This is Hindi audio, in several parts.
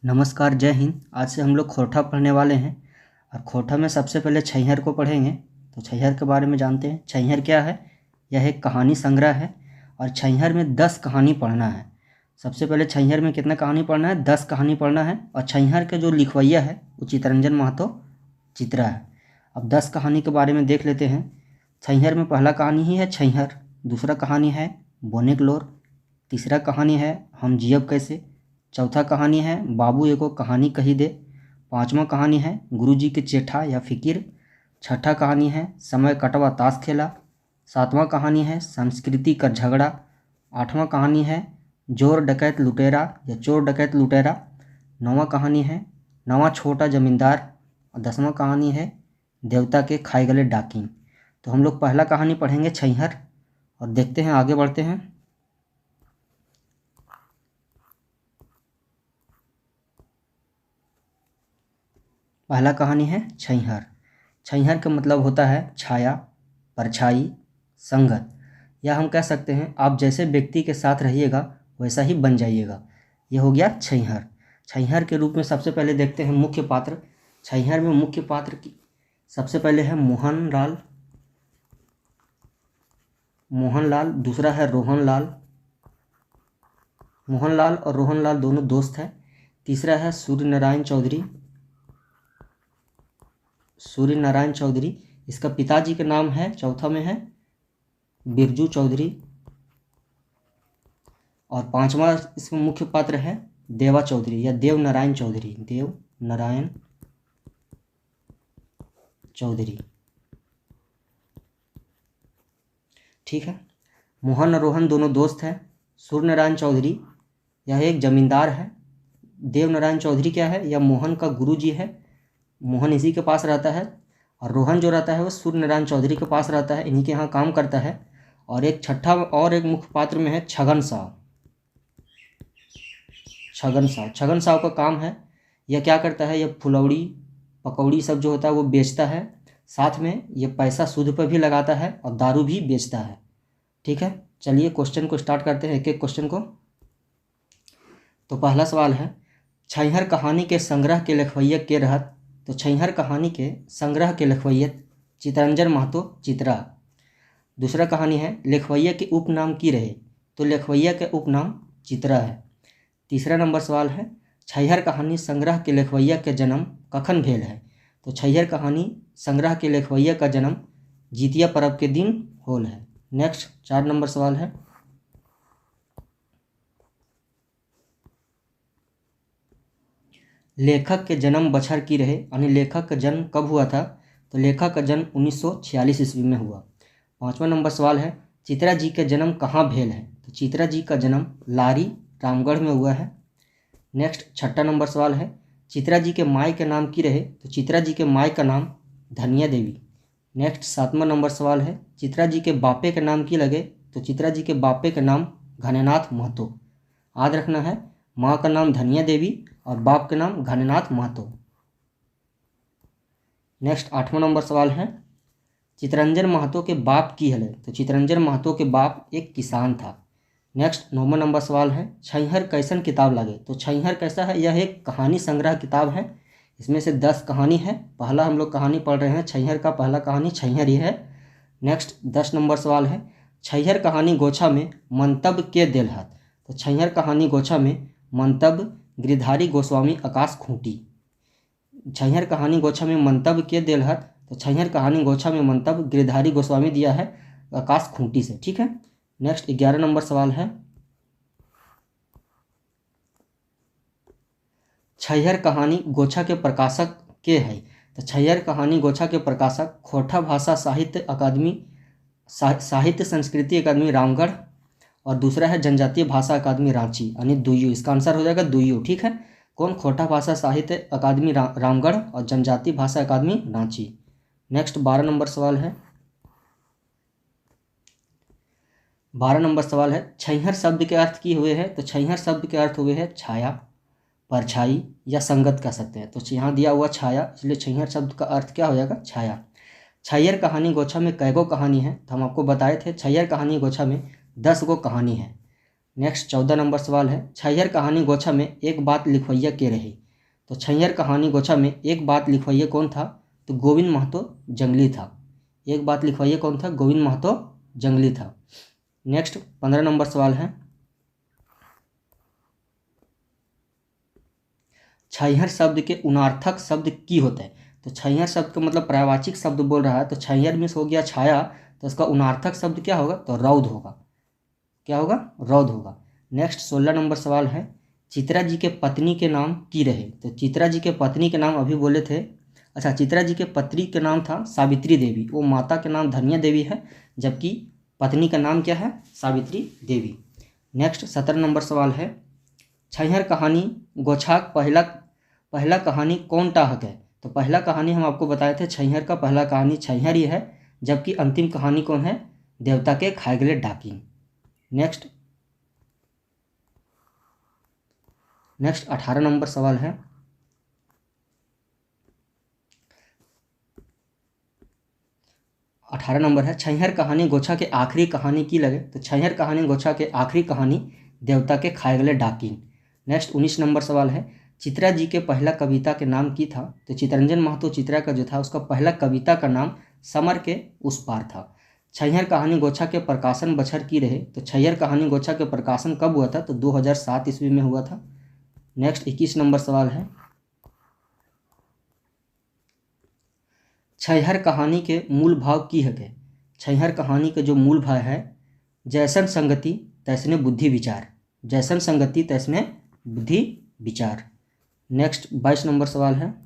नमस्कार, जय हिंद। आज से हम लोग खोरठा पढ़ने वाले हैं और खोरठा में सबसे पहले छैहर को पढ़ेंगे। तो छैहर के बारे में जानते हैं। छैहर क्या है? यह एक कहानी संग्रह है और छैहर में 10 कहानी पढ़ना है। सबसे पहले छैहर में कितना कहानी पढ़ना है? 10 कहानी पढ़ना है। और छैहर के जो लिखवैया है वो चितरंजन महतो चित्रा है। अब 10 कहानी के बारे में देख लेते हैं। छैहर में पहला कहानी ही है छैहर, दूसरा कहानी है बोने क्लोर, तीसरा कहानी है हम जियब कैसे, चौथा कहानी है बाबू एको कहानी कही दे, पांचवा कहानी है गुरुजी के चेठा या फिकिर, छठा कहानी है समय कटवा ताश खेला, सातवां कहानी है संस्कृति का झगड़ा, आठवां कहानी है जोर डकैत लुटेरा या चोर डकैत लुटेरा, नौवां कहानी है नवा छोटा जमींदार और 10वां कहानी है देवता के खाए गले डाकिन। तो हम लोग पहला कहानी पढ़ेंगे छैहर और देखते हैं, आगे बढ़ते हैं। पहला कहानी है छैहर। छैहर का मतलब होता है छाया, परछाई, संगत, या हम कह सकते हैं आप जैसे व्यक्ति के साथ रहिएगा वैसा ही बन जाइएगा। यह हो गया छैहर। छैहर के रूप में सबसे पहले देखते हैं मुख्य पात्र। छैहर में मुख्य पात्र की सबसे पहले है मोहनलाल, दूसरा है रोहनलाल। मोहनलाल और रोहनलाल दोनों दोस्त हैं। तीसरा है सूर्यनारायण चौधरी। इसका पिताजी का नाम है, चौथा में है बिरजू चौधरी। और पांचवा इसमें मुख्य पात्र है देवा चौधरी या देवनारायण चौधरी। ठीक है। मोहन और रोहन दोनों दोस्त हैं। सूर्यनारायण चौधरी यह एक जमींदार है। देवनारायण चौधरी क्या है? यह मोहन का गुरुजी है। मोहन इसी के पास रहता है। और रोहन जो रहता है वो सूर्यनारायण चौधरी के पास रहता है, इन्हीं के यहाँ काम करता है। और एक छठा और एक मुख्य पात्र में है छगन साव का काम है, यह क्या करता है? यह फुलौड़ी पकौड़ी सब जो होता है वो बेचता है। साथ में ये पैसा सूद पर भी लगाता है और दारू भी बेचता है। ठीक है, चलिए क्वेश्चन को स्टार्ट करते हैं, एक एक क्वेश्चन को। तो पहला सवाल है छैहर कहानी के संग्रह के लेखवैया के रहत। तो छैहर कहानी के संग्रह के लेखवैया चितरंजन महतो चित्रा। दूसरा कहानी है लेखवैया के उपनाम की रहे। तो लेखवैया के उपनाम चित्रा है। तीसरा नंबर सवाल है छैहर कहानी संग्रह के लेखवैया के जन्म कखन भेल है। तो छैहर कहानी संग्रह के लेखवैया का जन्म जितिया पर्व के दिन होल है। नेक्स्ट 4 नंबर सवाल है लेखक के जन्म बछर की रहे, यानी लेखक का जन्म कब हुआ था। तो लेखक का जन्म 1946 ईस्वी में हुआ। 5वां नंबर सवाल है चित्रा जी का जन्म कहाँ भेल है। तो चित्रा जी का जन्म लारी रामगढ़ में हुआ है। नेक्स्ट 6 नंबर सवाल है चित्रा जी के माई के नाम की रहे। तो चित्रा जी के माई का नाम धनिया देवी। नेक्स्ट 7वां नंबर सवाल है चित्रा जी के बापे के नाम की लगे। तो चित्रा जी के बापे का नाम घनेनाथ महतो। याद रखना है, माँ का नाम धनिया देवी और बाप का नाम घनेनाथ महतो। नेक्स्ट 8वां नंबर सवाल है चितरंजन महतो के बाप की हले। तो चितरंजन महतो के बाप एक किसान था। नेक्स्ट 9वां नंबर सवाल है छैहर कैसन किताब लगे। तो छैहर कैसा है? यह एक कहानी संग्रह किताब है। इसमें से 10 कहानी है। पहला हम लोग कहानी पढ़ रहे हैं छैहर का, पहला कहानी छैहर ही है। नेक्स्ट 10 नंबर सवाल है छैहर कहानी गोछा में मंतव्य के देलहत। तो छैहर कहानी गोछा में मंतव्य गिरधारी गोस्वामी आकाश खूंटी। छैहर कहानी गोछा में मंतव्य के देलहत। तो छैहर कहानी गोछा में मंतव्य गिरधारी गोस्वामी दिया है आकाश खूंटी से। ठीक है। नेक्स्ट 11 नंबर सवाल है छैहर कहानी गोछा के प्रकाशक के है। तो छैहर कहानी गोछा के प्रकाशक खोरठा भाषा साहित्य अकादमी साहित्य संस्कृति अकादमी रामगढ़ और दूसरा है जनजातीय भाषा अकादमी रांची, यानी दुयू। इसका आंसर हो जाएगा दुयू। ठीक है। कौन? खोरठा भाषा साहित्य अकादमी रामगढ़ और जनजातीय भाषा अकादमी रांची। नेक्स्ट 12 नंबर सवाल है 12 नंबर सवाल है छैहर शब्द के अर्थ किए हुए हैं। तो छैहर शब्द के अर्थ हुए हैं छाया, परछाई या संगत कह सकते हैं। तो यहाँ दिया हुआ छाया, इसलिए छैहर शब्द का अर्थ क्या हो जाएगा? छाया। छैहर कहानी गोछा में कैगो कहानी है। तो हम आपको बताए थे छैहर कहानी गोछा में 10 गो कहानी है। नेक्स्ट 14 नंबर सवाल है, छैहर कहानी गोछा में एक बात लिखवैया के रही। तो छैहर कहानी गोछा में एक बात लिखवैया कौन था? तो गोविंद महतो जंगली था। एक बात लिखवैया कौन था? गोविंद महतो जंगली था। नेक्स्ट 15 नंबर सवाल है, छैहर शब्द के उनार्थक शब्द की होता है। तो छैहर शब्द का मतलब पर्यायवाची शब्द बोल रहा है, तो छैहर मीन्स हो गया छाया, तो इसका उनार्थक शब्द क्या होगा? तो रौद होगा। क्या होगा? रौद होगा। नेक्स्ट 16 नंबर सवाल है, चित्रा जी के पत्नी के नाम की रहे। तो चित्रा जी के पत्नी के नाम अभी बोले थे, अच्छा, चित्रा जी के पत्नी का नाम था सावित्री देवी, वो माता का नाम धनिया देवी है, जबकि पत्नी का नाम क्या है? सावित्री देवी। नेक्स्ट 17 नंबर सवाल है, छैहर कहानी गोछाक पहला पहला कहानी कौन टाहक है? तो पहला कहानी हम आपको बताए थे छैहर का पहला कहानी छैहर ही है, जबकि अंतिम कहानी कौन है? देवता के खाए गले डाकिन। नेक्स्ट 18 नंबर सवाल है, 18 नंबर है, छैहर कहानी गोछा के आखिरी कहानी की लगे। तो छैहर कहानी गोछा के आखिरी कहानी देवता के खाए गले डाकिन। नेक्स्ट 19 नंबर सवाल है, चित्रा जी के पहला कविता के नाम की था। तो चितरंजन महतो चित्रा का जो था उसका पहला कविता का नाम समर के उस पार था। छैहर कहानी गोछा के प्रकाशन बछर की रहे। तो छैहर कहानी गोछा के प्रकाशन कब हुआ था? तो 2007 ईस्वी में हुआ था। नेक्स्ट 21 नंबर सवाल है, छैहर कहानी के मूल भाव की हके। छैहर कहानी के जो मूल भाव है, जैसन संगति तैसने बुद्धि विचार। जैसन संगति तैसने बुद्धि विचार। नेक्स्ट 22 नंबर सवाल है,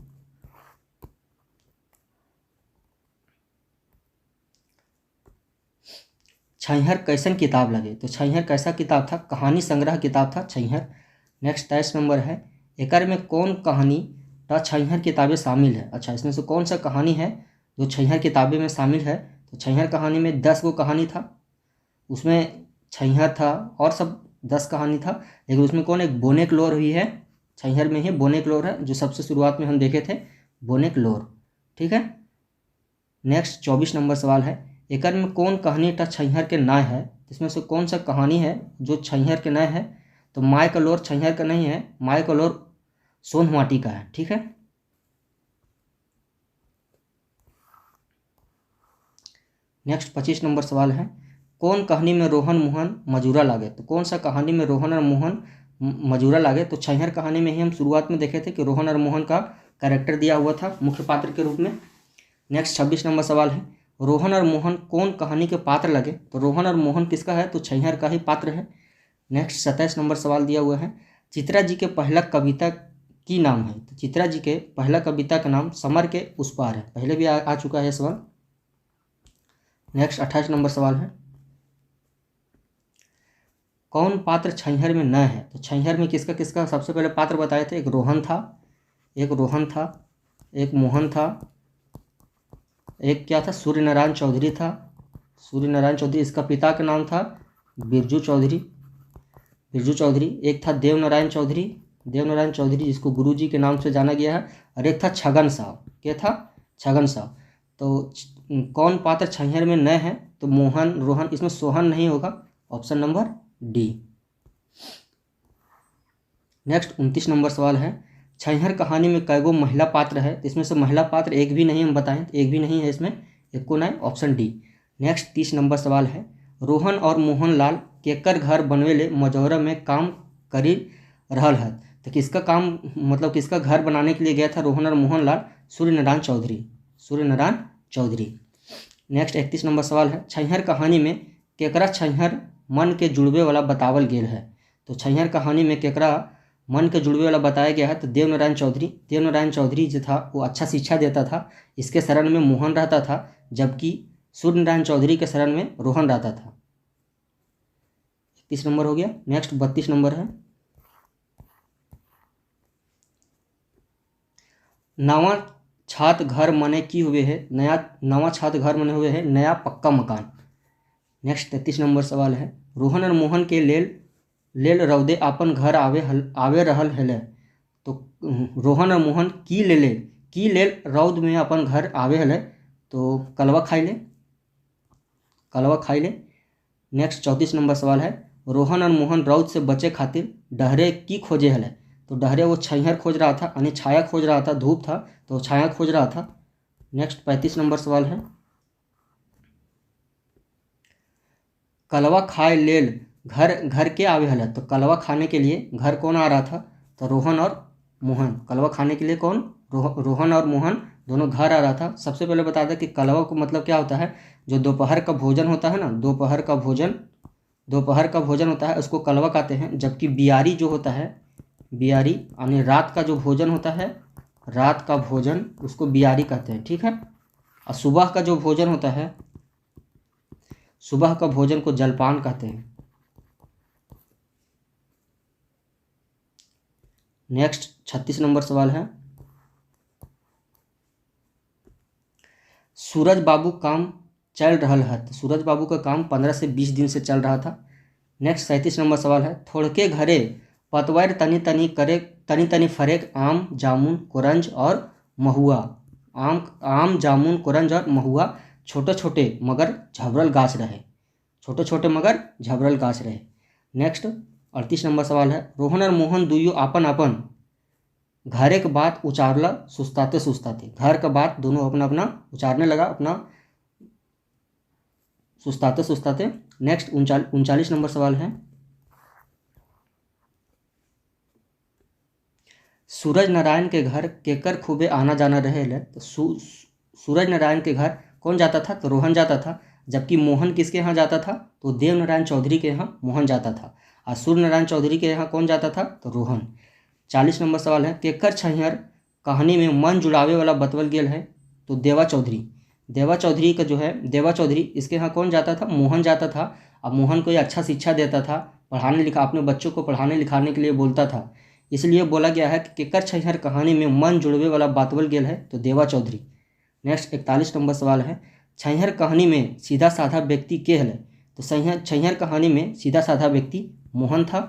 छैहर कैसन किताब लगे। तो छैहर कैसा किताब था? कहानी संग्रह किताब था छैहर। नेक्स्ट 23 नंबर है, एकर में कौन कहानी टा छैहर किताबें शामिल है। अच्छा, इसमें से कौन सा कहानी है जो छैहर किताबें में शामिल है? तो छैहर कहानी में 10 गो कहानी था, उसमें छैहर था और सब 10 कहानी था, लेकिन उसमें कौन एक बोनेकलोर हुई है, छैहर में ही बोनेकलोर है, जो सबसे शुरुआत में हम देखे थे, बोनेकलोर। ठीक है। नेक्स्ट 24 नंबर सवाल है, एकर में कौन कहानी टा छैहर के नाय है। इसमें से कौन सा कहानी है जो छैहर के नाय है? तो माय कलोर छैहर का नहीं है, माय कलोर सोनमाटी का है। ठीक है। नेक्स्ट 25 नंबर सवाल है, कौन कहानी में रोहन मोहन मजूरा लागे। तो कौन सा कहानी में रोहन और मोहन मजूरा लागे? तो छैहर कहानी में ही हम शुरुआत में देखे थे कि रोहन और मोहन का कैरेक्टर दिया हुआ था मुख्य पात्र के रूप में। नेक्स्ट 26 नंबर सवाल है, रोहन और मोहन कौन कहानी के पात्र लगे। तो रोहन और मोहन किसका है? तो छैहर का ही पात्र है। नेक्स्ट 27 नंबर सवाल दिया हुआ है, चित्रा जी के पहला कविता की नाम है। तो चित्रा जी के पहला कविता का नाम समर के उस पार है, पहले भी आ चुका है सवाल। नेक्स्ट 28 नंबर सवाल है, कौन पात्र छैहर में न है। तो छैहर में किसका किसका सबसे पहले पात्र बताए थे? एक रोहन था, एक मोहन था, एक क्या था? सूर्यनारायण चौधरी था। सूर्यनारायण चौधरी, इसका पिता का नाम था बिरजू चौधरी। एक था देवनारायण चौधरी जिसको गुरुजी के नाम से जाना गया है, और एक था छगन साहब। क्या था? छगन साहब। तो कौन पात्र छैहर में न है? तो मोहन, रोहन, इसमें सोहन नहीं होगा, option number D. Next 29 number सवाल है, छैहर कहानी में कैगो महिला पात्र है। इसमें से महिला पात्र एक भी नहीं हम बताएं, एक भी नहीं है इसमें, एक को नहीं, ऑप्शन डी। नेक्स्ट 30 नंबर सवाल है, रोहन और मोहनलाल केकर घर बनवेले मजौरा में काम करी रहल है। तो किसका काम, मतलब किसका घर बनाने के लिए गया था रोहन और मोहनलाल? सूर्यनारायण चौधरी। नेक्स्ट 31 नंबर सवाल है, छैहर कहानी में केकरा छैहर मन के जुड़वे वाला बतावल गेल है। तो छैहर कहानी में केकरा मन के जुड़वे वाला बताया गया है? तो देवनारायण चौधरी जो था वो अच्छा शिक्षा देता था, इसके शरण में मोहन रहता था, जबकि सूर्यनारायण चौधरी के शरण में रोहन रहता था। 31 नंबर हो गया। नेक्स्ट 32 नंबर है, नवा छात घर मने की हुए है। नवा छात घर मने हुए है नया पक्का मकान। नेक्स्ट 33 नंबर सवाल है, रोहन और मोहन के लेल रौदे अपन घर आवे रहल हेले। तो रोहन और मोहन की लेल रौद में अपन घर आवे हले। तो कलवा खाई ले। नेक्स्ट 34 नंबर सवाल है, रोहन और मोहन रौद से बचे खातिर डहरे की खोजे हले। तो डहरे वो छैहर खोज रहा था, यानी छाया खोज रहा था, धूप था तो छाया खोज रहा था। नेक्स्ट 35 नंबर सवाल है, कलवा खाए लेल घर घर के आवे हले। तो कलवा खाने के लिए घर कौन आ रहा था? तो रोहन और मोहन। कलवा खाने के लिए कौन? रोहन और मोहन दोनों घर आ रहा था। सबसे पहले बता दें कि कलवा को मतलब क्या होता है, जो दोपहर का भोजन होता है ना, दोपहर का भोजन होता है उसको कलवा कहते हैं। जबकि बियारी जो होता है, बियारी यानी रात का जो भोजन होता है, रात का भोजन उसको बियारी कहते हैं, ठीक है। और सुबह का जो भोजन होता है, सुबह का भोजन को जलपान कहते हैं। नेक्स्ट 36 नंबर सवाल है, सूरज बाबू काम चल रहा है। तो सूरज बाबू का काम 15 से 20 दिन से चल रहा था। नेक्स्ट 37 नंबर सवाल है, थोड़के घरे पतवार तनी तनी करे, तनी तनी फरेक आम जामुन कुरंज और महुआ। आम जामुन कुरंज और महुआ छोटे छोटे मगर झबरल गाछ रहे, छोटे छोटे मगर झबरल गाछ रहे। नेक्स्ट 38 नंबर सवाल है, रोहन और मोहन दुइयो आपन आपन घरे के बात उचारला सुस्ताते सुस्ताते। घर का बात दोनों अपना अपना उचारने लगा, अपना सुस्ताते सुस्ताते। नेक्स्ट 39 नंबर सवाल है, सूरज नारायण के घर केकर खूबे आना जाना रहे। तो सूरज नारायण के घर कौन जाता था? तो रोहन जाता था। जबकि मोहन किसके यहाँ जाता था? तो देव नारायण चौधरी के यहाँ मोहन जाता था। और सूर्य नारायण चौधरी के यहाँ कौन जाता था? तो रोहन। 40 नंबर सवाल है, केकर छैहर कहानी में मन जुड़ावे वाला बतवल गेल है। तो देवा चौधरी। देवा चौधरी का जो है, देवा चौधरी इसके यहाँ कौन जाता था? मोहन जाता था। अब मोहन को ये अच्छा शिक्षा देता था, पढ़ाने लिखा अपने बच्चों को पढ़ाने लिखाने के लिए बोलता था, इसलिए बोला गया है कि केकर छैहर कहानी में मन जुड़वे वाला बातवल गेल है। तो देवा चौधरी। नेक्स्ट 41 नंबर सवाल है, छैहर कहानी में सीधा साधा व्यक्ति के हले। तो छैहर कहानी में सीधा साधा व्यक्ति मोहन था।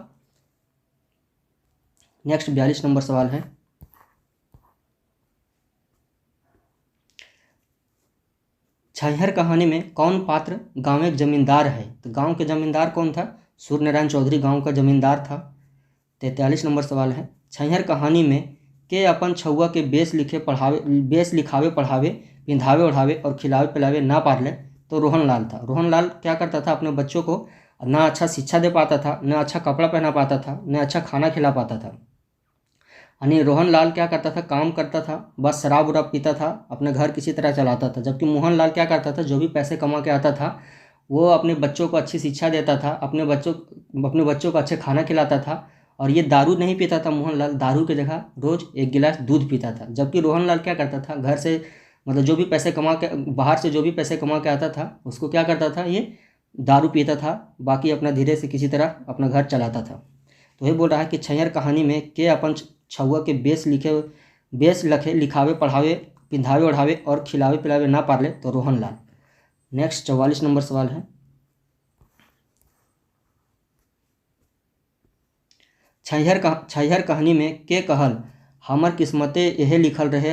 नेक्स्ट 42 नंबर सवाल है, छैहर कहानी में कौन पात्र गांव के जमींदार है। तो गांव के जमींदार कौन था? सूर्य नारायण चौधरी गांव का जमींदार था। 43 नंबर सवाल है, छैहर कहानी में के अपन छुआ के बेस लिखावे पढ़ावे पिंधावे ओढ़ावे और खिलावे पिलावे ना पारले। तो रोहनलाल था। रोहनलाल क्या करता था? अपने बच्चों को ना अच्छा शिक्षा दे पाता था, ना अच्छा कपड़ा पहना पाता था, ना अच्छा खाना खिला पाता था। यानी रोहनलाल क्या करता था? काम करता था, बस शराब उराब पीता था, अपने घर किसी तरह चलाता था। जबकि मोहनलाल क्या करता था? जो भी पैसे कमा के आता था वो अपने बच्चों को अच्छी शिक्षा देता था, अपने बच्चों को अच्छे खाना खिलाता था। और ये दारू नहीं पीता था मोहनलाल, दारू की जगह रोज 1 गिलास दूध पीता था। जबकि रोहनलाल क्या करता था? घर से मतलब जो भी पैसे कमा के, बाहर से जो भी पैसे कमा के आता था उसको क्या करता था? ये दारू पीता था, बाकी अपना धीरे से किसी तरह अपना घर चलाता था। तो ये बोल रहा है कि छैहर कहानी में के अपन छुआ के बेस लखे लिखावे पढ़ावे पिंधावे ओढ़ावे और खिलावे पिलावे ना पारले। तो रोहनलाल। नेक्स्ट 44 नंबर सवाल है, छैहर कहानी में के कहल हमर किस्मते यहे लिखल रहे,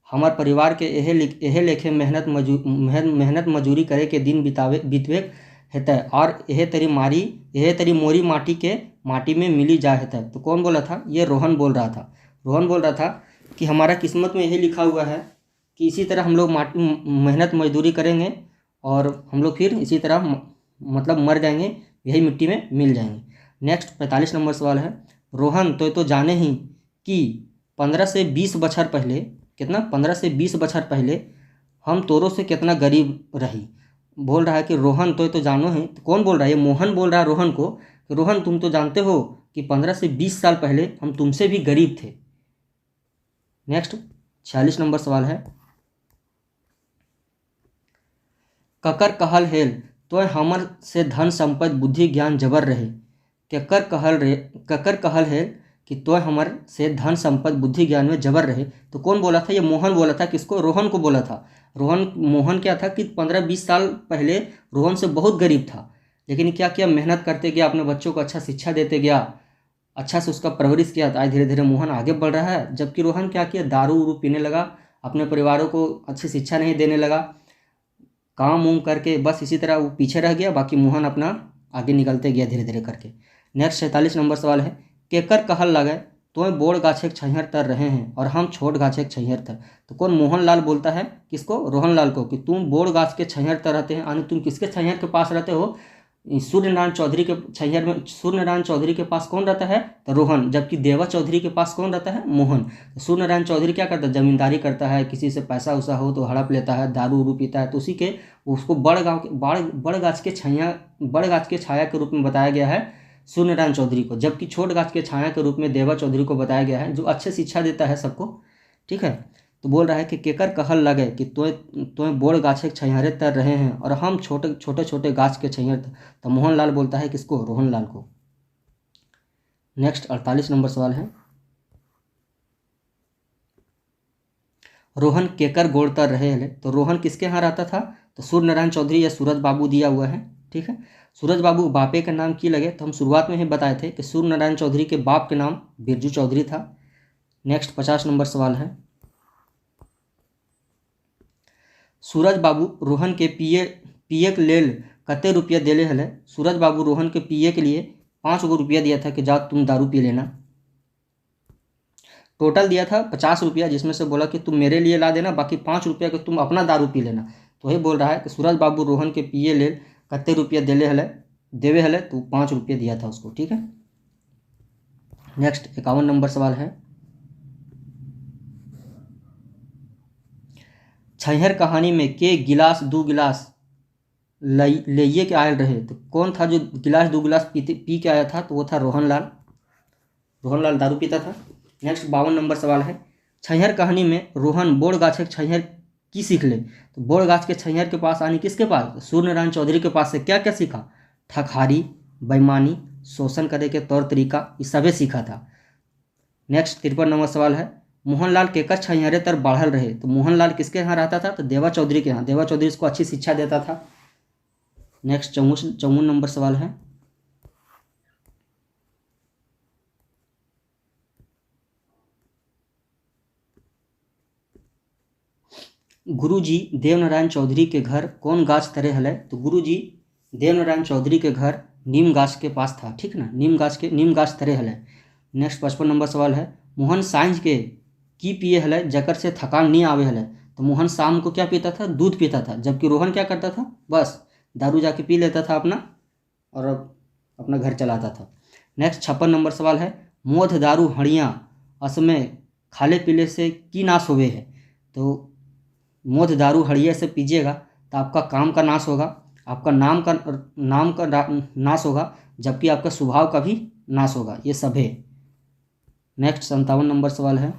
हमार परिवार के यहे लेखे मेहनत मजूरी करे के दिन बीतवे हेतै और यहे तरी मोरी माटी में मिली जा हेतै। तो कौन बोला था? ये रोहन बोल रहा था। रोहन बोल रहा था कि हमारा किस्मत में यही लिखा हुआ है कि इसी तरह हम लोग मेहनत मजदूरी करेंगे और हम लोग फिर इसी तरह मतलब मर जाएंगे, यही मिट्टी में मिल जाएंगे। नेक्स्ट 45 नंबर सवाल है, रोहन तो जाने ही कि 15 से 20 बछर पहले, कितना? 15 से 20 बछर पहले हम तोरों से कितना गरीब रही। बोल रहा है कि रोहन तो जानो है। तो कौन बोल रहा है? ये मोहन बोल रहा है रोहन को कि रोहन तुम तो जानते हो कि 15 से 20 साल पहले हम तुमसे भी गरीब थे। नेक्स्ट 46 नंबर सवाल है, ककर कहल हेल तो हमर से धन संपत्ति बुद्धि ज्ञान जबर रहे। ककर कहल हेल कि तो हमर से धन संपत्ति बुद्धि ज्ञान में जबर रहे। तो कौन बोला था? ये मोहन बोला था। किसको? रोहन को बोला था। मोहन क्या था कि 15-20 साल पहले रोहन से बहुत गरीब था, लेकिन क्या किया? मेहनत करते गया, अपने बच्चों को अच्छा शिक्षा देते गया, अच्छा से उसका परवरिश किया। आज धीरे धीरे मोहन आगे बढ़ रहा है। जबकि रोहन क्या किया? दारू उरू पीने लगा, अपने परिवारों को अच्छी शिक्षा नहीं देने लगा, काम उम करके बस इसी तरह वो पीछे रह गया। बाकी मोहन अपना आगे निकलते गया धीरे धीरे करके। नेक्स्ट 47 नंबर सवाल है, केकर कहल लगे तोय बोड़ गाछे छैहर तर रहे हैं और हम छोट गाछे छैहर तर। तो कौन? मोहनलाल बोलता है किसको? रोहनलाल को, कि तुम बोड़ गाछ के छैहर तर रहते हैं, यानी तुम किसके छैहर के पास रहते हो? सूर्यनारायण चौधरी के छैहर में सूर्यनारायण चौधरी के पास कौन रहता है? तो रोहन। जबकि देवा चौधरी के पास कौन रहता है? मोहन। तो सूर्यनारायण चौधरी क्या करता है? जमींदारी करता है, किसी से पैसा उसा हो तो हड़प लेता है, दारू उरू पीता है, तो उसी के उसको बड़ गाछ के छाया के रूप में बताया गया है सूर्यनारायण चौधरी को, जबकि छोट गाछ के छाया के रूप में देवा चौधरी को बताया गया है, जो अच्छे शिक्षा देता है सबको। ठीक है, तो बोल रहा है कि केकर कहल लगे कि तोय बोड़ गाछे छैहरे तर रहे हैं और हम छोटे छोटे छोटे गाछ के छैहर तर। तो मोहनलाल बोलता है किसको? रोहनलाल को। नेक्स्ट 48 नंबर सवाल है, रोहन केकर गोड़ तर रहे हैं। तो रोहन किसके यहाँ रहता था? तो सूर्यनारायण चौधरी या सूरज बाबू दिया हुआ है। ठीक है, सूरज बाबू बापे का नाम की लगे, तो हम शुरुआत में ही बताए थे कि सूर्यनारायण चौधरी के बाप के नाम बिरजू चौधरी था। नेक्स्ट 50 नंबर सवाल है, सूरज बाबू रोहन के पिए के लेल कते रुपया देले हले। सूरज बाबू रोहन के पिए के लिए 5 गो रुपया दिया था कि जा तुम दारू पी लेना। टोटल दिया था 50 रुपया, जिसमें से बोला कि तुम मेरे लिए ला देना, बाकी 5 रुपया कि तुम अपना दारू पी लेना। तो वही बोल रहा है कि सूरज बाबू रोहन के पिए लेल कते रुपया देवे हले, तो 5 रुपया दिया था उसको। ठीक है, नेक्स्ट 51 नंबर सवाल है, छैहर कहानी में के गिलास 2 गिलास ले के आयल रहे। तो कौन था जो गिलास 2 गिलास पी के आया था? तो वो था रोहनलाल। रोहनलाल दारू पीता था। नेक्स्ट 52 नंबर सवाल है, छैहर कहानी में रोहन बोड़ गाछ के छैहर की सीख ले। तो बोड़ गाछ के छैहर के पास आनी किसके पास? सूर्यनारायण चौधरी के पास से क्या क्या सीखा? ठकहारी, बेईमानी, शोषण करे के तौर तरीका, ये सभी सीखा था। नेक्स्ट 53 नंबर सवाल है, मोहनलाल केकर छैहरे तर बढ़ल रहे। तो मोहनलाल किसके यहाँ रहता था? तो देवा चौधरी के यहाँ। देवा चौधरी इसको अच्छी शिक्षा देता था। नेक्स्ट 54 नंबर सवाल है, गुरुजी देवनारायण चौधरी के घर कौन गाछ तरे हले। तो गुरुजी देवनारायण चौधरी के घर नीम गाछ के पास था। ठीक ना, नीम गाछ तरे हले। नेक्स्ट 55 नंबर सवाल है, मोहन सांझ के की पिए हले जकर से थकान नहीं आवे हले। तो मोहन शाम को क्या पीता था? दूध पीता था। जबकि रोहन क्या करता था? बस दारू जाके पी लेता था अपना और अपना घर चलाता था। नेक्स्ट 56 नंबर सवाल है, मोध दारू हड़ियाँ असमय खाले पीले से की नाश होवे है। तो मोध दारू हड़िया से पीजिएगा तो आपका काम का नाश होगा, आपका नाम का नाश होगा, जबकि आपका स्वभाव का भी नाश होगा। ये सब है। नेक्स्ट 57 नंबर सवाल है,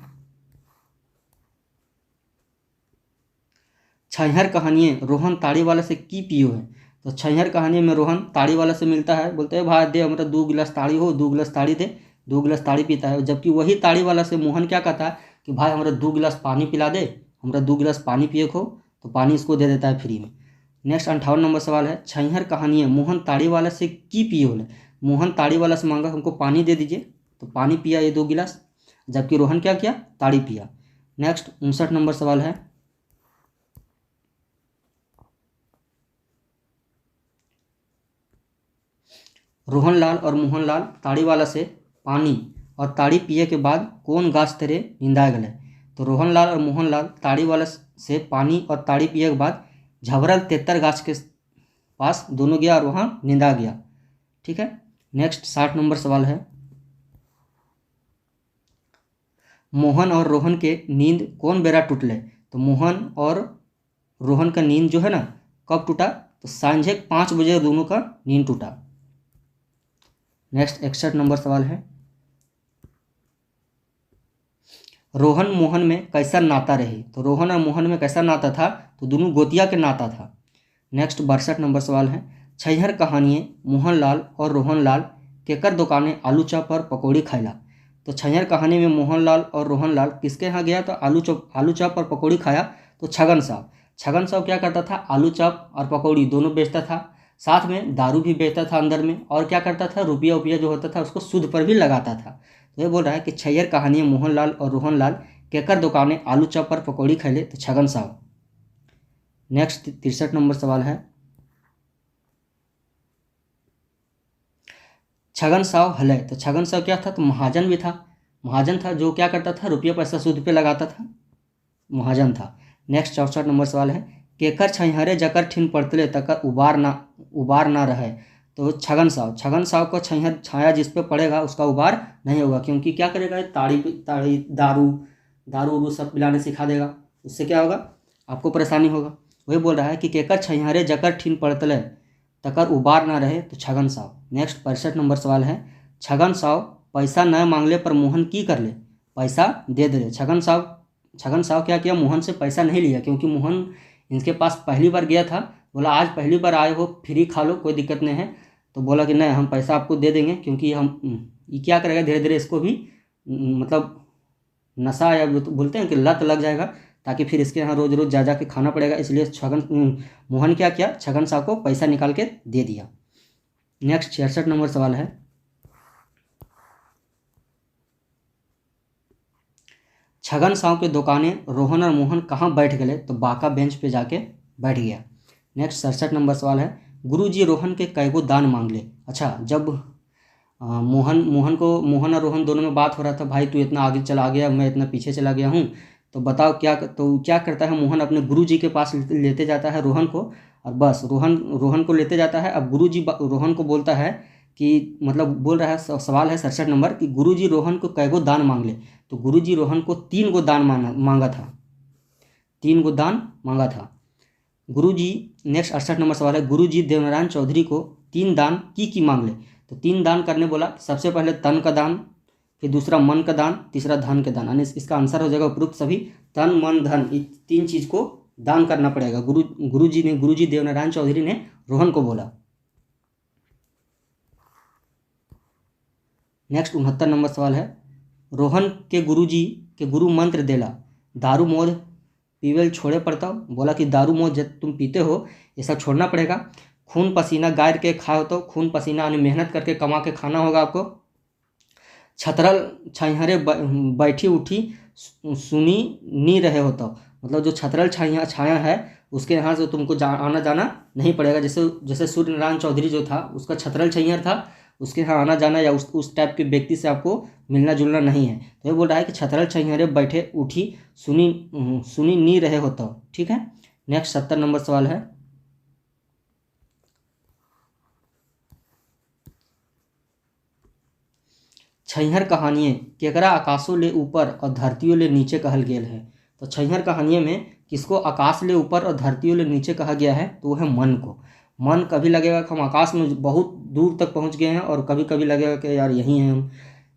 छैहर कहानी रोहन ताड़ी वाला से की पियो है। तो छैहर कहानी में रोहन ताड़ी वाला से मिलता है, बोलते हैं भाई दे हमारा 2 गिलास ताड़ी हो, 2 गिलास ताड़ी दे, 2 गिलास ताड़ी पीता है। जबकि वही ताड़ी वाला से मोहन क्या कहता है कि भाई हमारा 2 गिलास पानी पिला दे, हमारा 2 गिलास पानी पिए को, तो पानी इसको दे देता है फ्री में। नेक्स्ट 58 नंबर सवाल है, छैहर कहानी मोहन ताड़ी वाला से की पियो है। मोहन ताड़ी वाला से मांगा हमको पानी दे दीजिए, तो पानी पिया ये 2 गिलास, जबकि रोहन क्या किया? ताड़ी पिया। नेक्स्ट 59 नंबर सवाल है, रोहनलाल और मोहनलाल ताड़ी वाला से पानी और ताड़ी पिए के बाद कौन गाछ तरे निंदा गए। तो रोहनलाल और मोहनलाल ताड़ी वाला से पानी और ताड़ी पिए के बाद झबरल तेतर गाछ के पास दोनों गया और वहाँ निंदा गया। ठीक है, नेक्स्ट 60 नंबर सवाल है, मोहन और रोहन के नींद कौन बेरा टूटले। तो मोहन और रोहन का नींद जो है ना कब टूटा? तो सांझे 5 बजे दोनों का नींद टूटा। नेक्स्ट 61 नंबर सवाल है, रोहन मोहन में कैसा नाता रही। तो रोहन और मोहन में कैसा नाता था? तो दोनों गोतिया के नाता था। नेक्स्ट 62 नंबर सवाल है, छैहर कहानी मोहनलाल और रोहनलाल केकर दुकाने आलू चॉप और पकौड़ी खाइला। तो छैहर कहानी में मोहनलाल और रोहनलाल किसके यहाँ गया? तो आलू चॉप और पकौड़ी खाया। तो छगन साहब क्या करता था? आलू चॉप और पकौड़ी दोनों बेचता था, साथ में दारू भी बेचता था अंदर में, और क्या करता था? रुपया जो होता था उसको सूद पर भी लगाता था। तो ये बोल रहा है कि छैहर कहानी मोहनलाल और रोहनलाल केकर दुकाने आलू चॉप और पकौड़ी खैले। तो छगन साहब। नेक्स्ट 63 नंबर सवाल है, छगन साव हलय, तो छगन साव क्या था, तो महाजन भी था, महाजन था जो क्या करता था, रुपया पैसा सूद पे लगाता था, महाजन था। नेक्स्ट 64 नंबर सवाल है, केकर छैहरे जकर ठिन पड़तले तकर उबार ना रहे, तो छगन साव को छैहर छाया जिस पे पड़ेगा उसका उबार नहीं होगा, क्योंकि क्या करेगा, ताड़ी दारू उरू सब पिलाने सिखा देगा, उससे क्या होगा, आपको परेशानी होगा। वही बोल रहा है कि केकर छैहरे जकर ठिन पड़तले तकर उबार ना रहे, तो छगन साव। नेक्स्ट 65 नंबर सवाल है, छगन साव पैसा न मांगले पर मोहन की कर ले, पैसा दे दे। छगन साव क्या किया, मोहन से पैसा नहीं लिया, क्योंकि मोहन इनके पास पहली बार गया था, बोला आज पहली बार आए हो, फ्री खा लो, कोई दिक्कत नहीं है। तो बोला कि नहीं, हम पैसा आपको दे देंगे, क्योंकि ये क्या करेगा, धीरे धीरे इसको भी मतलब नशा या जो तो बोलते हैं कि लत लग जाएगा, ताकि फिर इसके यहाँ रोज रोज जा के खाना पड़ेगा, इसलिए मोहन क्या किया, छगन साव को पैसा निकाल के दे दिया। नेक्स्ट 66 नंबर सवाल है, छगन साव के दुकाने रोहन और मोहन कहाँ बैठ गए, तो बाका बेंच पे जाके बैठ गया। नेक्स्ट 67 नंबर सवाल है, गुरुजी रोहन के कैगो दान मांग ले। अच्छा, जब मोहन और रोहन दोनों में बात हो रहा था, भाई तू इतना आगे चला गया, मैं इतना पीछे चला गया हूँ, तो बताओ क्या करता है, मोहन अपने गुरुजी के पास लेते जाता है रोहन को, और बस रोहन को लेते जाता है। अब गुरुजी रोहन को बोलता है कि मतलब बोल रहा है, सवाल है 67 नंबर कि गुरुजी रोहन को कैगो दान मांग ले, तो गुरुजी रोहन को 3 गो दान मांगा था, 3 गो दान मांगा था गुरुजी। नेक्स्ट 68 नंबर सवाल है, गुरुजी देवनारायण चौधरी को 3 दान की मांग ले, तो 3 दान करने बोला, सबसे पहले तन का दान, फिर दूसरा मन का दान, तीसरा धन का दान, यानी इसका आंसर हो जाएगा उपरोक्त सभी, तन मन धन, ये 3 चीज को दान करना पड़ेगा। गुरुजी देवनारायण चौधरी ने रोहन को बोला। नेक्स्ट 69 नंबर सवाल है, रोहन के गुरुजी के गुरु मंत्र देला, दारू मोद पीवेल छोड़े पड़ता, बोला कि दारू मोद जब तुम पीते हो ये सब छोड़ना पड़ेगा, खून पसीना गायर के खाओ, तो खून पसीना यानी मेहनत करके कमा के खाना होगा आपको, छतरल छैहरे बैठी उठी सुनी नी रहे हो, तो मतलब जो छतरल छाया है उसके यहाँ से तुमको आना जाना नहीं पड़ेगा, जैसे सूर्य नारायण चौधरी जो था उसका छतरल छैहर था, उसके यहाँ आना जाना या उस टाइप के व्यक्ति से आपको मिलना जुलना नहीं है। तो ये बोल रहा है कि छतरल छैहरे बैठे उठी सुनी नी रहे हो, तो ठीक है। नेक्स्ट 70 नंबर सवाल है, छैहर कहानिये केकरा आकाशों ले ऊपर और धरतियों ले नीचे कहल गेल है, तो छैहर कहानिये में किसको आकाश ले ऊपर और धरतियों ले नीचे कहा गया है, तो वो है मन को। मन कभी लगेगा कि हम आकाश में बहुत दूर तक पहुंच गए हैं, और कभी कभी लगेगा कि यार यहीं हैं हम,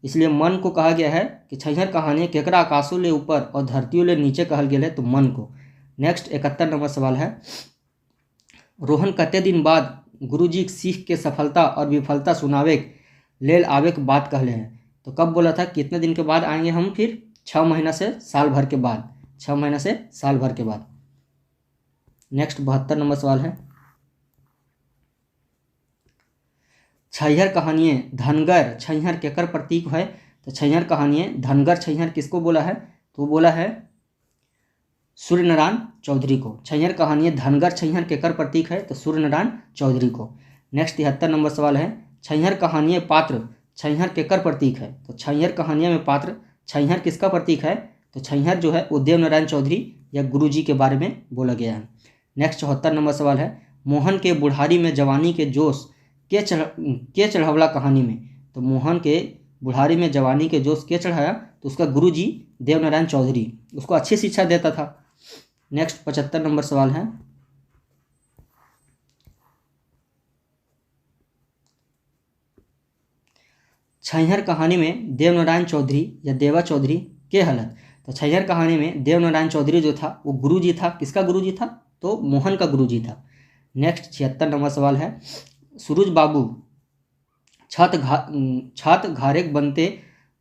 इसलिए मन को कहा गया है कि छैहर कहानी केकरा आकाशों ले ऊपर और धरतियों ले नीचे कहल गेल है, तो मन को। नेक्स्ट 71 नंबर सवाल है, रोहन कते दिन बाद गुरुजी सीख के सफलता और विफलता सुनावे लेल आवे के बात कहले हैं, तो कब बोला था, कितने दिन के बाद आएंगे हम, फिर 6 महीना से साल भर के बाद, 6 महीना से साल भर के बाद। नेक्स्ट 72 नंबर सवाल है, छैहर कहानिये धनगर छैहर केकर प्रतीक है, तो छैहर कहानिये धनगर छैहर किसको बोला है, तो बोला है सूर्य नारायण चौधरी को। छैहर कहानिये धनगर छैहर केकर प्रतीक है, तो सूर्य नारायण चौधरी को। नेक्स्ट 73 नंबर सवाल है, छैहर कहानिये पात्र छैहर केकर प्रतीक है, तो छैहर कहानिया में पात्र छैहर किसका प्रतीक है, तो छैहर जो है वो देवनारायण चौधरी या गुरुजी के बारे में बोला गया है। नेक्स्ट 74 नंबर सवाल है, मोहन के बुढ़ारी में जवानी के जोश के चढ़ावला कहानी में, तो मोहन के बुढ़ारी में जवानी के जोश के चढ़ाया, तो उसका गुरुजी देवनारायण चौधरी उसको अच्छी शिक्षा देता था। नेक्स्ट 75 नंबर सवाल है, छैहर कहानी में देवनारायण चौधरी या देवा चौधरी के हलन, तो छैहर कहानी में देवनारायण चौधरी जो था वो गुरुजी था, किसका गुरुजी था, तो मोहन का गुरुजी था। नेक्स्ट 76 नंबर सवाल है, सूरज बाबू छत घारेक बनते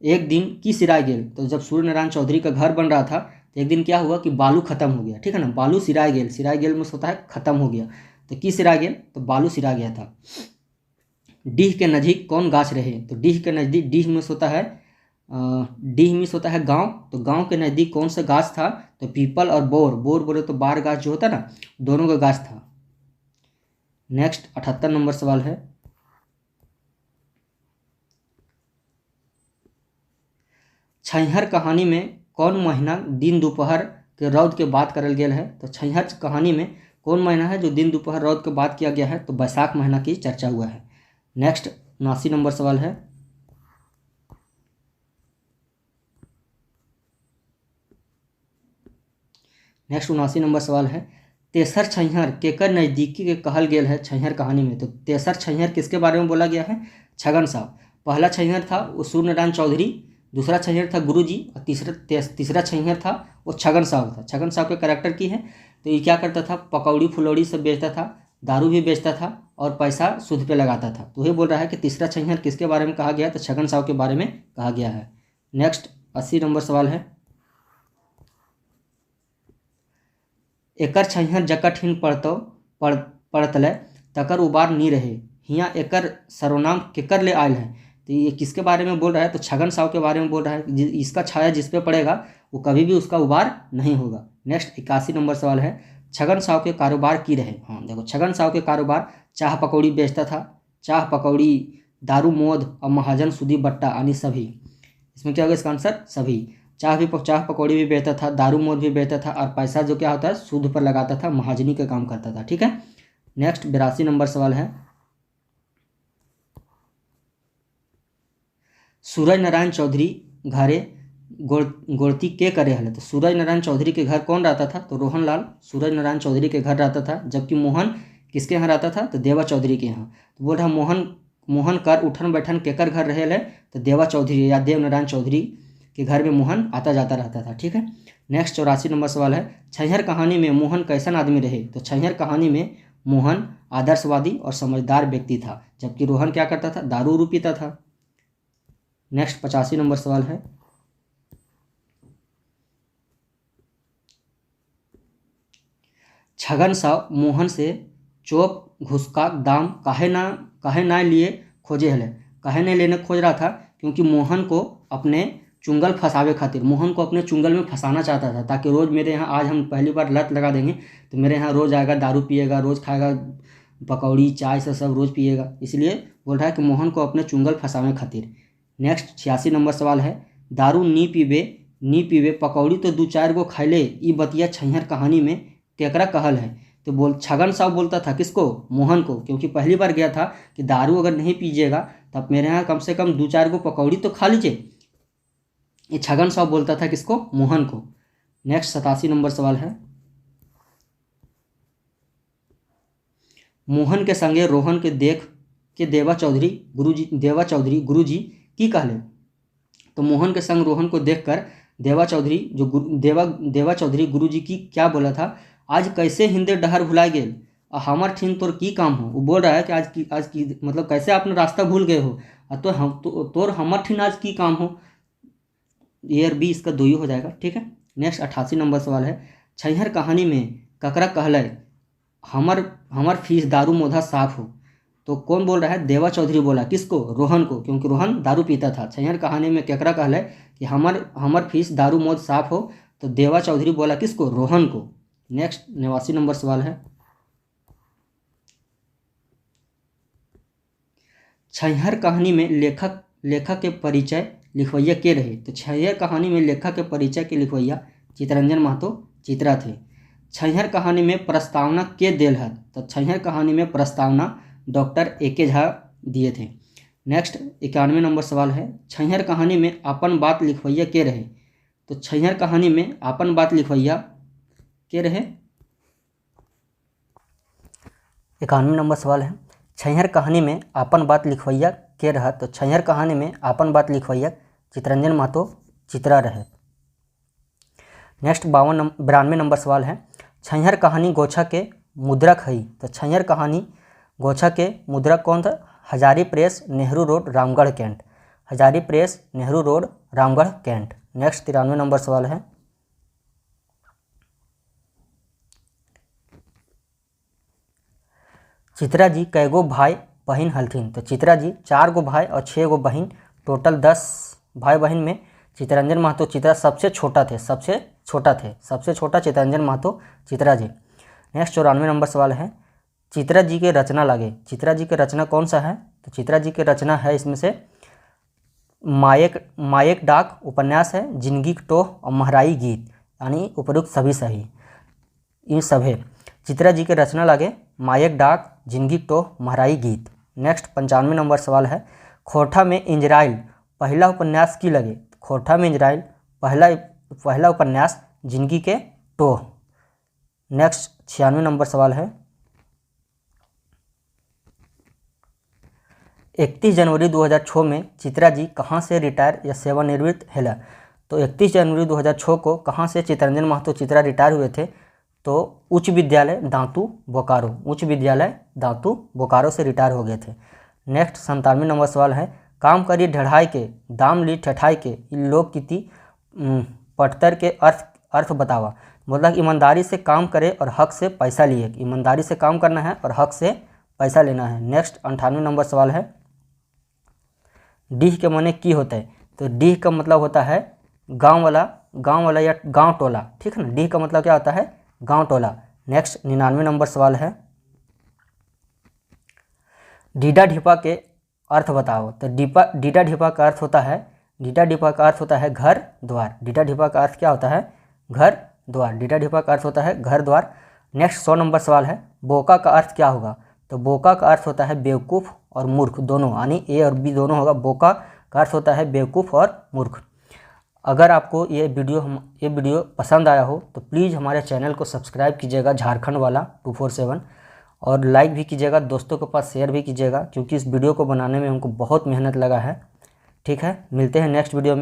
एक दिन की सिराय गेल, तो जब सूर्य नारायण चौधरी का घर बन रहा था तो एक दिन क्या हुआ कि बालू खत्म हो गया, ठीक है ना, बालू सिराय गेल में होता है खत्म हो गया, तो की सिरा गेल, तो बालू सिरा गया था। डीह के नज़दीक कौन गाछ रहे, तो डीह के नज़दीक, डीह में होता है गांव, तो गांव के नज़दीक कौन सा गाछ था, तो पीपल और बोर बोले तो बार गाछ जो होता है ना, दोनों का गाछ था। नेक्स्ट 78 नंबर सवाल है, छैहर कहानी में कौन महीना दिन दोपहर के रौद के बात करल गेल है? तो छैहर कहानी में कौन महीना है जो दिन दोपहर रौद के बात किया गया है? तो बैसाख महीना की चर्चा हुआ है। नेक्स्ट 79 नंबर सवाल है। नेक्स्ट 79 नंबर सवाल है, तेसर छैहर केकर नज़दीकी के कहल गेल है छैहर कहानी में? तो तेसर छैहर किसके बारे में बोला गया है? छगन साहब। पहला छैहर था वो सूर्य नारायण चौधरी, दूसरा छैहर था गुरुजी, और तीसरा छैहर था वो छगन साहब था। छगन साहब के कैरेक्टर की है तो ये क्या करता था? पकौड़ी फुलौड़ी सब बेचता था, दारू भी बेचता था और पैसा सूद पे लगाता था। तो ये बोल रहा है कि तीसरा छैहर किसके बारे में कहा गया है? तो छगन साहब के बारे में कहा गया है। नेक्स्ट 80 नंबर सवाल है, एकर छैहर जकट हिन पड़तले तकर उबार नी रहे, हियाँ एकर सर्वनाम केकर ले आयल है? तो ये किसके बारे में बोल रहा है? तो छगन साहब के बारे में बोल रहा है। इसका छाया जिस पे पड़ेगा वो कभी भी उसका उबार नहीं होगा। नेक्स्ट 81 नंबर सवाल है, छगन साहब के कारोबार की रहे? हाँ देखो, छगन साहब के कारोबार चाह पकौड़ी बेचता था, चाह पकौड़ी, दारू मोद और महाजन सूदी बट्टा यानी सभी। इसमें क्या होगा इसका आंसर? सभी। चाह पकौड़ी भी बेचता था, दारू मोद भी बेचता था और पैसा जो क्या होता है सूद पर लगाता था, महाजनी का काम करता था। ठीक है। नेक्स्ट 82 नंबर सवाल है, सूरज नारायण चौधरी घरे गोड़ती के करे हले? तो सूरज नारायण चौधरी के घर कौन रहता था? तो रोहन लाल सूरज नारायण चौधरी के घर रहता था, जबकि मोहन किसके यहाँ रहता था? तो देवा चौधरी के यहाँ। तो बोल रहा मोहन कर उठन बैठन केकर घर रहे ले? तो देवा चौधरी या देव नारायण चौधरी के घर में मोहन आता जाता रहता था। ठीक है। नेक्स्ट 84 नंबर सवाल है, छैहर कहानी में मोहन कैसन आदमी रहे? तो छैहर कहानी में मोहन आदर्शवादी और समझदार व्यक्ति था, जबकि रोहन क्या करता था? दारू उरू पीता था। नेक्स्ट 85 नंबर सवाल है, छगन साहब मोहन से चोप घुस का दाम काहे ना लिए खोजे हले? काहे नहीं लेने खोज रहा था? क्योंकि मोहन को अपने चुंगल फंसावे खातिर, मोहन को अपने चुंगल में फंसाना चाहता था, ताकि रोज़ मेरे यहाँ, आज हम पहली बार लत लगा देंगे तो मेरे यहाँ रोज़ आएगा, दारू पिएगा, रोज़ खाएगा पकौड़ी चाय से सब रोज़ पिएगा। इसलिए बोल रहा है कि मोहन को अपने चुंगल फंसावे खातिर। नेक्स्ट 86 नंबर सवाल है, दारू नी पीबे पकौड़ी तो दू चार गो खैले, ई बतिया छैहर कहानी में केकरा कहल है? तो छगन साहब बोलता था किसको? मोहन को, क्योंकि पहली बार गया था कि दारू अगर नहीं पीजिएगा तब मेरे यहाँ कम से कम दू चार गो पकौड़ी तो खा लीजिए। ये छगन साहब बोलता था किसको? मोहन को। नेक्स्ट 87 नंबर सवाल है, मोहन के संगे रोहन के देख के देवा चौधरी गुरुजी की कहले? तो मोहन के संग रोहन को देखकर देवा चौधरी गुरुजी की क्या बोला था? आज कैसे हिंदे डहर भुला गेल, हमार ठीन तोर की काम हो? वो बोल रहा है कि आज की मतलब कैसे आपने रास्ता भूल गए हो, तोर हमार ठीन आज की काम हो। ईयर बी इसका 2 ही हो जाएगा। ठीक है। नेक्स्ट 88 नंबर सवाल है, छैहर कहानी में ककरा कहले हमर फीस दारू मोधा साफ हो? तो कौन बोल रहा है? देवा चौधरी बोला किसको? रोहन को, क्योंकि रोहन दारू पीता था। छैहर कहानी में केकरा कहले कि हमर फीस दारू मोद साफ हो? तो देवा चौधरी बोला किसको? रोहन को। नेक्स्ट 89 नंबर सवाल है, छैहर कहानी में लेखक के परिचय लिखवैया के रहे? तो छैहर कहानी में लेखक के परिचय के लिखवैया चितरंजन महतो चित्रा थे। छैहर कहानी में प्रस्तावना के देल है? तो छैहर कहानी में प्रस्तावना डॉक्टर ए.के. झा दिए थे। नेक्स्ट 91 नंबर सवाल है, छैहर कहानी में अपन बात लिखवैया के रहे? तो छैहर कहानी में अपन बात लिखवैया के रहे? 91 नंबर सवाल है, छैहर कहानी में अपन बात लिखवैया के रहा? तो छैहर कहानी में अपन बात लिखवैया चितरंजन महतो चित्रा रहे। नेक्स्ट 92 नंबर सवाल है, छैहर कहानी गोछा के मुद्रक है? तो छैहर कहानी गोछा के मुद्रक कौन था? Hazari press, Nehru road, Ramgarh cantt. Hazari press, Nehru road, Ramgarh cantt. Next 93 number सवाल है, चित्रा जी कैगो भाई बहन हलथिन? तो चित्रा जी 4 गो भाई और 6 गो बहन, टोटल 10 भाई बहन में चितरंजन महतो चित्रा सबसे छोटा चितरंजन महतो चित्रा जी। नेक्स्ट 94 नंबर सवाल है, चित्रा जी के रचना लगे? चित्रा जी के रचना कौन सा है? तो चित्रा जी के रचना है इसमें से मायक मायक डाक उपन्यास है, जिंदगी की टोह और महराई गीत, यानी उपरोक्त सभी सही, ये सब है। चित्रा जी के रचना लगे मायक डाक, जिंदगी की टोह, महराई गीत। नेक्स्ट 95 नंबर सवाल है, खोरठा में इंजराइल पहला उपन्यास की लगे। खोरठा में इंजराइल पहला उपन्यास जिंदगी के टोह। नेक्स्ट 96 नंबर सवाल है, 31 जनवरी 2006 में चित्रा जी कहाँ से रिटायर या सेवानिवृत्त हेला। तो 31 जनवरी 2006 को कहाँ से चित्तरंजन महतो चित्रा रिटायर हुए थे, तो उच्च विद्यालय दांतू बोकारो, उच्च विद्यालय दांतू बोकारो से रिटायर हो गए थे। नेक्स्ट 97 नंबर सवाल है, काम करी ढढ़ाई के दाम ली ठठाई के लोकगीति पटतर के अर्थ बतावा। मतलब ईमानदारी से काम करे और हक से पैसा लिए, ईमानदारी से काम करना है और हक से पैसा लेना है। नेक्स्ट 98 नंबर सवाल है, डीह के माने की होता है। तो डीह का मतलब होता है गांव वाला या गांव टोला, ठीक है ना। डीह का मतलब क्या होता है, गांव टोला। नेक्स्ट 99 नंबर सवाल है, डीडा ढिपा के अर्थ बताओ। तो डीडा ढिपा का अर्थ होता है, डीडा ढिपा का अर्थ होता है घर द्वार। डीडा ढिपा का अर्थ क्या होता है, घर द्वार। डीडा ढिपा का अर्थ होता है घर द्वार। नेक्स्ट 100 नंबर सवाल है, बोका का अर्थ क्या होगा। तो बोका का अर्थ होता है बेवकूफ़ और मूर्ख दोनों, यानी ए और बी दोनों होगा। बोका का अर्थ होता है बेवकूफ़ और मूर्ख। अगर आपको ये वीडियो पसंद आया हो तो प्लीज़ हमारे चैनल को सब्सक्राइब कीजिएगा, झारखंड वाला 247, और लाइक भी कीजिएगा, दोस्तों के पास शेयर भी कीजिएगा, क्योंकि इस वीडियो को बनाने में हमको बहुत मेहनत लगा है। ठीक है, मिलते हैं नेक्स्ट वीडियो में।